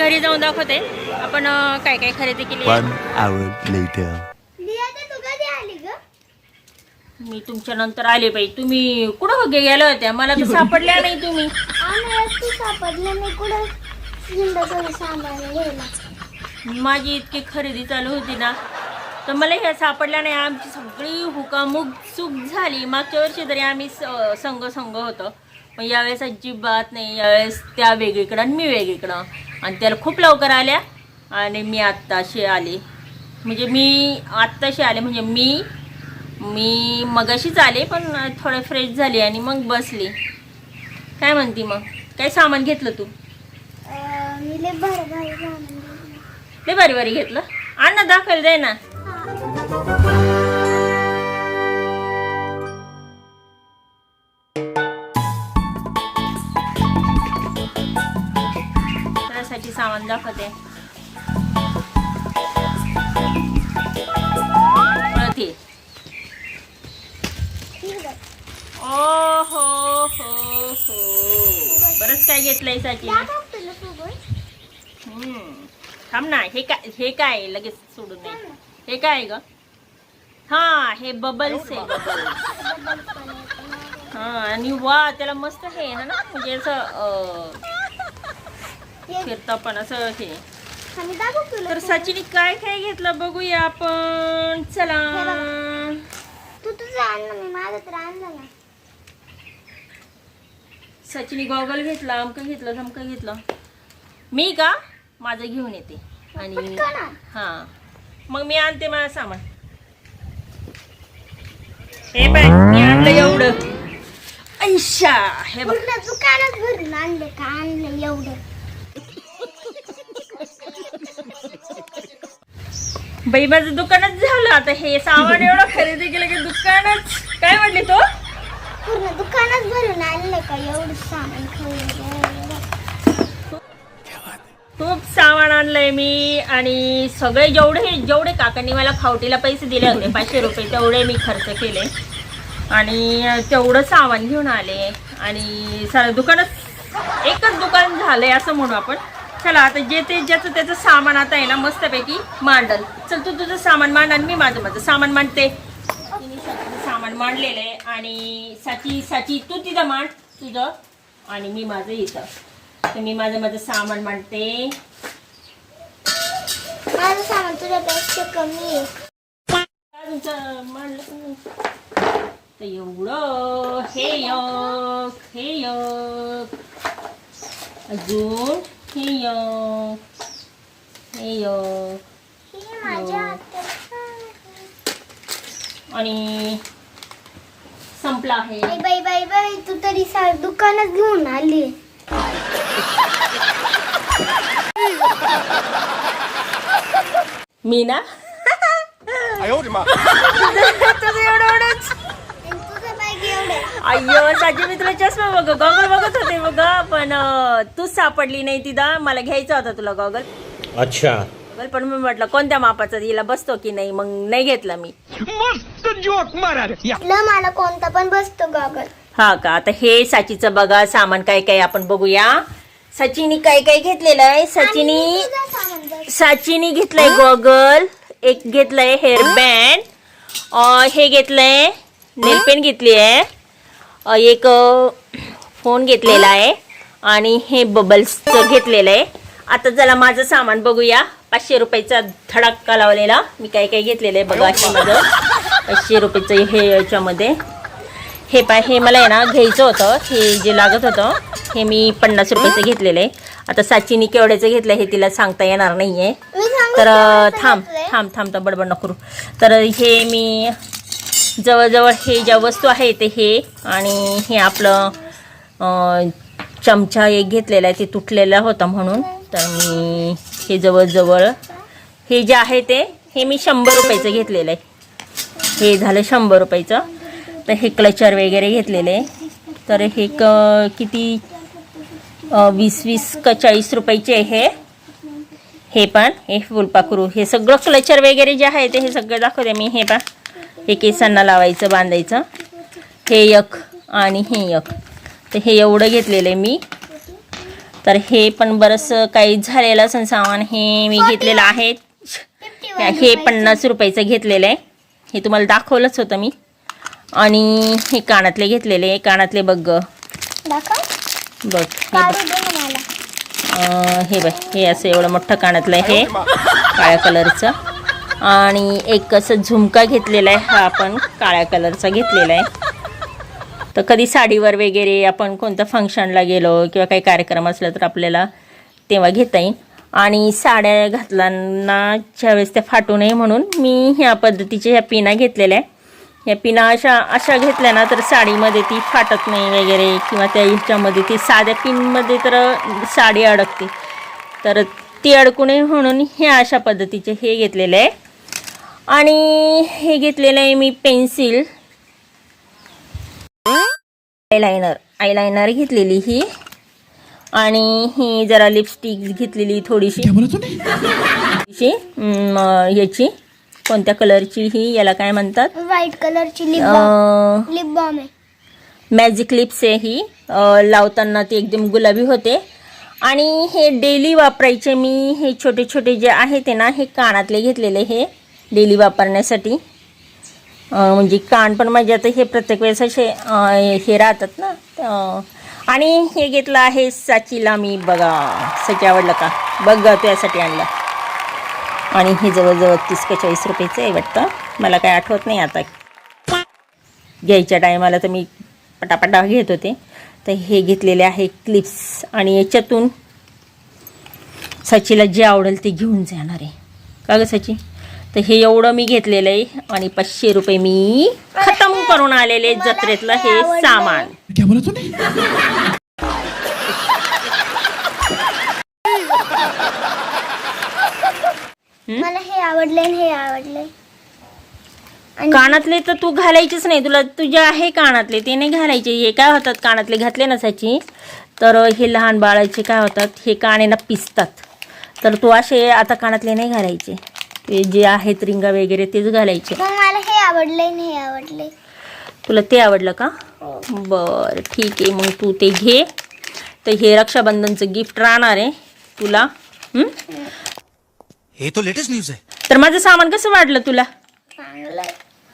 घरी जाऊन दाखवते आपण काय काय खरेदी केली. 1 hour later. मी तुमच्या नंतर आले बाई. तुम्ही कुठं गेल्या होत्या? मला तर सापडल्या नाही तुम्ही. माझी इतकी खरेदी चालू होती ना तर मला ह्या सापडल्या नाही. आमची सगळी हुकामुक चूक झाली. मागच्या वर्षी तरी आम्ही संघ होतो, पण यावेळेस अजिबात नाही. यावेळेस त्या वेगळीकडं आणि मी वेगळीकडं, आणि त्याला खूप लवकर आल्या आणि मी आत्ताशी आले. म्हणजे मी मगाशीच आले, पण थोडं फ्रेश झाली आणि मग बसली. काय म्हणती मग? काय सामान घेतलं तू? लय भारी भारी घेतलं. आण ना, दाखवायला दे ना. त्यासाठी सामान दाखवते. ओ हो बरंच काय घेतलंय साची. थांब ना. हे काय लगेच सोडून नाही. हे काय ग? हा, हे बबल्स आहे. हा, आणि वा त्याला मस्त हे आहे ना, म्हणजे असं फिरतं पण असं हे. तर सचिनी काय काय घेतलं बघूया आपण. चला. तू तुझं आणलं, मी माझं तर आणलं ना. सचिनी गॉगल घेतला, अमकं घेतलं, समकं घेतलं. मी का माझं घेऊन येते आणि हा मग मी आणते माझं सामान. हे बाय, मी आणलं एवढं. ऐशा, हे बघ. दुकानात भरून आणलं का? आणलं एवढं. बाई माझं दुकानच झालं आता. हे सामान एवढं खरेदी केलं की दुकानच. काय म्हटली तो? पूर्ण दुकानात भरून आणलं का? एवढं सामान खूप सामान आणलंय मी. आणि सगळे जेवढे काकांनी मला खावटीला पैसे दिले होते 500 रुपये, तेवढे मी खर्च केले आणि तेवढं सामान घेऊन आले. आणि सारं दुकानच एकच दुकान झालंय असं म्हणू आपण. चला आता ज्याचं त्याचं सामान आता आहे ना मस्तपैकी मांडल. चल, तू तुझं सामान मांड आणि मी माझं सामान मांडते. सामान मांडलेलं आहे आणि साची तू तिथं मांड तुझं आणि मी माझं इथं. तर मी माझं सामान मांडते. माझं सामान तुझ्यापेक्षा कमी आहे. तुमचं मांडलं तर एवढं. हे एक अजून हे आणि संपला आहे. बाई बाई बाई, तू तरी दुकानात घेऊन आली. मी ना अय्यो साजी, मी तुला चष्मा गॉगल बघत होते बघ, पण तूच सापडली नाही तिथं. मला घ्यायचा होता तुला गॉगल. अच्छा. पण मी म्हटलं कोणत्या मापाचा हिला बसतो की नाही, मग नाही घेतला मी. मस्त जोक मारा. मला कोणता पण बसतो गॉगल. हा का? आता हे साचीचं बघा सामान काय काय आपण बघूया. सचिनी काय काय घेतलेलं आहे. सचिनी घेतलंय गॉगल, एक घेतलंय हेअर बँड, हे घेतलंय नेलपेन घेतली आहे, एक फोन घेतलेला आहे आणि हे बबल्सचं घेतलेलं आहे. आता चला माझं सामान बघूया. 500 रुपयाचा धडाका लावलेला मी काय काय घेतलेलं आहे बघा. अशा माझं 500 रुपयाचं हे याच्यामध्ये हे मला आहे ना घ्यायचं होतं. हे जे लागत होतं हे मी 50 रुपयाचं घेतलेलं आहे. आता साचीनी केवढ्याचं घेतलं हे तिला सांगता येणार नाही आहे. तर थांब तर बडबड नको करू. तर हे मी जवळजवळ हे ज्या वस्तू आहे ते हे, आणि हे आपलं चमचा एक घेतलेला आहे, ते तुटलेला होता म्हणून. तर मी हे जवळजवळ हे जे आहे ते हे मी 100 रुपयाचं घेतलेलं आहे. हे झालं 100 रुपयाचं. तर हे क्लचर वगैरे घेतलेले. तर हे किती 20 का 40 रुपयाचे आहे. हे पण हे फुलपाखरू, हे सगळं क्लचर वगैरे जे आहे ते हे सगळं दाखवते मी. हे पा, हे केसांना लावायचं बांधायचं, हे एक आणि हे एक. तर हे एवढं घेतलेलं आहे मी. तर हे पण बरंचसं काही झालेलं असं सामान हे मी घेतलेलं आहे. हे 50 रुपयाचं घेतलेलं आहे. हे तुम्हाला दाखवलंच होतं मी. आणि हे कानातले घेतलेले. कानातले बघ दाखव. बघ हे बघ. काढू दे ना मला. हे बघ हे असं एवढं मोठं कानातलं आहे हे काळ्या कलरचं. आणि एक असं झुमका घेतलेला आहे. हा आपण काळ्या कलरचा घेतलेला आहे. तर कधी साडीवर वगैरे आपण कोणत्या फंक्शनला गेलो किंवा काही कार्यक्रम असला तर आपल्याला तेव्हा घेता येईल. आणि साड्या घातलाना ज्यावेळेस त्या फाटू नये म्हणून मी ह्या पद्धतीच्या ह्या पिना घेतलेल्या आहे. ह्या पिना अशा घेतल्या ना तर साडीमध्ये ती फाटत नाही वगैरे, किंवा त्या ह्याच्यामध्ये ती साध्या पिनमध्ये तर साडी अडकते, तर ती अडकू नये म्हणून हे अशा पद्धतीचे हे घेतलेले आहे. आणि हे घेतलेलं आहे मी पेन्सिल, आयलाइनर घेतलेली ही. आणि ही जरा लिपस्टिक घेतलेली थोडीशी याची कोणत्या कलरची ही, याला काय म्हणतात, व्हाईट कलरची लिप बाम आहे. मॅजिक लिप्स आहे ही. लावताना ती एकदम गुलाबी होते. आणि हे डेली वापरायचे मी हे छोटे छोटे जे आहे ते ना हे कानातले घेतलेले हे डेली वापरण्यासाठी. म्हणजे कान पण माझे आता हे प्रत्येक वेळेस असे हे राहतात ना. आणि हे घेतलं आहे साचीला मी. बघा साची आवडलं का बघ, त्यासाठी आणलं. आणि हे जवळजवळ 30 का 40 रुपयाचं आहे वाटतं, मला काय आठवत नाही आता. घ्यायच्या टायमाला तर मी पटापटा घेत होते. तर हे घेतलेले आहे क्लिप्स. आणि याच्यातून सचीला जे आवडेल ते घेऊन जाणार आहे का ग सची. तर हे एवढं मी घेतलेलं आहे. आणि 500 रुपये मी खतम करून आलेले जत्रेतलं हे सामान. मला हे आवडले आणि हे आवडले. कानातले तर तू घालायचेच नाही, तुला तुझे आहे कानातले ते नाही घालायचे. हे काय होतात कानातले घातले ना सची तर हे लहान बाळाचे काय होतात, हे कानेना पिसतात. तर तू असे आता कानातले नाही घालायचे, ते जे आहेत रिंगा वगैरे तेच घालायचे. मला हे आवडले आणि हे आवडले. तुला ते आवडलं का? बरं ठीक आहे, मग तू ते घे. तर हे रक्षाबंधनचं गिफ्ट राहणार आहे तुला. हे तो लेटेस्ट न्यूज आहे. तर माझं सामान कसं वाटलं तुला?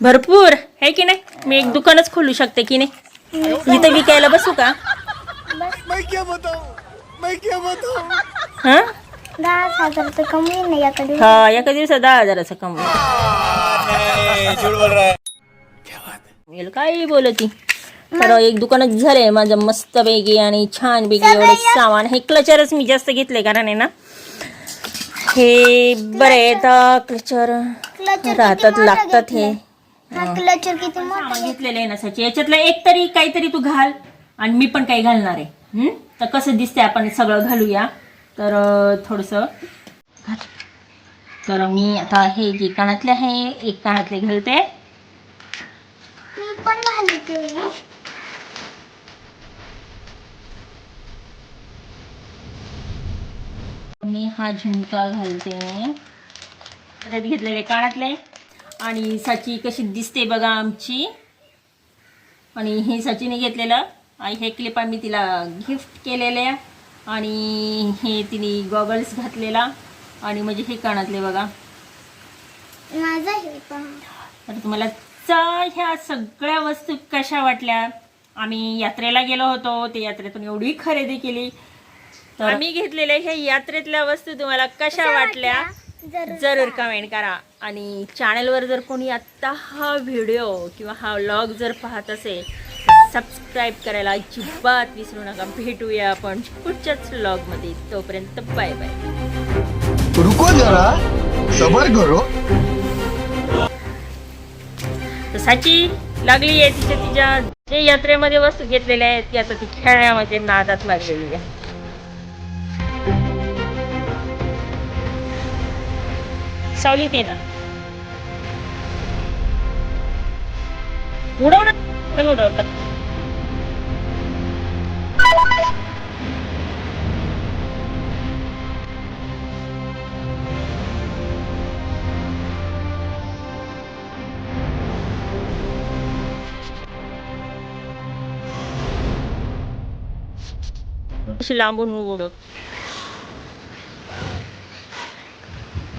भरपूर आहे की नाही? मी एक दुकानच खोलू शकते की नाही? इथं विकायला बसू का? मैं क्या बताऊं? हा 10,000 रुपये कमी नाही याकडे. हा एका दिवसात 10,000चं कमवलं. झूठ बोल रहा है. काही बोलती. तर एक दुकानच झालंय माझं मस्त पैकी आणि छान पैकी एवढे सामान. हे क्लचरच मी जास्त घेतले कारण आहे ना हे बरं आहे. तर क्लचर राहतात लागतात. हे क्लचर किती मोठा सामान घेतलेलं आहे ना सची, याच्यातलं एक तरी काहीतरी तू घाल आणि मी पण काही घालणार आहे. तर कसं दिसतंय आपण सगळं घालूया. तर थोडंसं तर मी आता हे जे कानातले आहे एक कानातले घालते. मी पण घालते. मी हा झुमका घालते. परत घेतलेले कानातले. आणि साची कशी दिसते बघा आमची. आणि हे सचिने घेतलेलं आणि हे क्लिप आम्ही तिला गिफ्ट केलेले. आणि हे तिने गॉगल्स घातलेला. आणि म्हणजे हे कानातले बघा. माझा हे पण. तर तुम्हाला ह्या सगळ्या वस्तू कशा वाटल्या? आम्ही यात्रेला गेलो होतो, ते यात्रेतून एवढी खरेदी केली. तर आम्ही घेतलेल्या ह्या यात्रेतल्या वस्तू तुम्हाला कशा वाटल्या जरूर कमेंट करा. आणि चॅनलवर जर कोणी आत्ता हा व्हिडिओ किंवा हा व्लॉग जर पाहत असेल सबस्क्राईब करायला अजिबात विसरू नका. भेटूया आपण पुढच्याच व्लॉगमध्ये. तोपर्यंत बाय बाय. रुको जरा सबर करो. तर साची लागली आहे तिच्या जे यात्रेमध्ये वस्तू घेतलेल्या आहेत ती आता ती खेळण्यामध्ये नादात लागलेली आहे. सावलीत ये ना उडवणार. अशी लांबून उडत.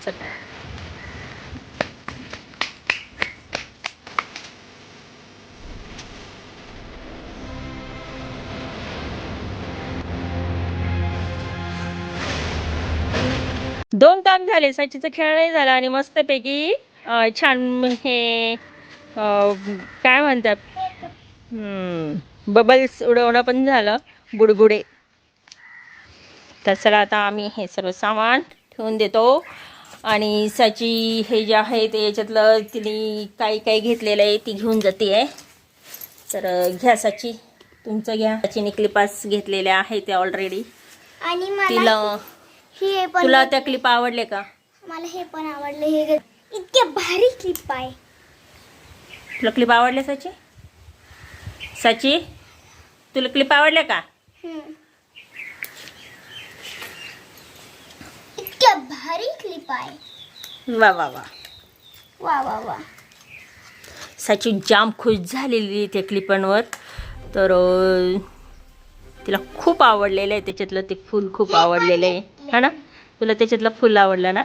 चल. दोन तास झाले, सचीचं खेळ नाही झाला आणि मस्तपैकी छान हे काय म्हणतात, बबल्स उडवणं पण झालं, बुडबुडे. तर चला आता आम्ही हे सर्व सामान ठेवून देतो. आणि सची हे जे आहे ते याच्यातलं तिने काही काही घेतलेलं आहे ती घेऊन जाते आहे. तर घ्या सची, तुमचं घ्या. सचिने क्लिपास घेतलेले आहे ते ऑलरेडी. आणि मला तिला हे पण तुला त्या क्लिप आवडले का? मला हे पण आवडले. हे इतके भारी क्लिप आहे. तुला क्लिप आवडले सची? सची तुला क्लिप आवडल्या का? इतके भारी क्लिप आहे. वा वा वा. वा वा वा. सची जाम खुश झालेली त्या क्लिपांवर. तर तिला खूप आवडलेलं आहे त्याच्यातलं ते फूल, खूप आवडलेलं आहे. हा ना, तुला त्याच्यातलं फूल आवडलं ना?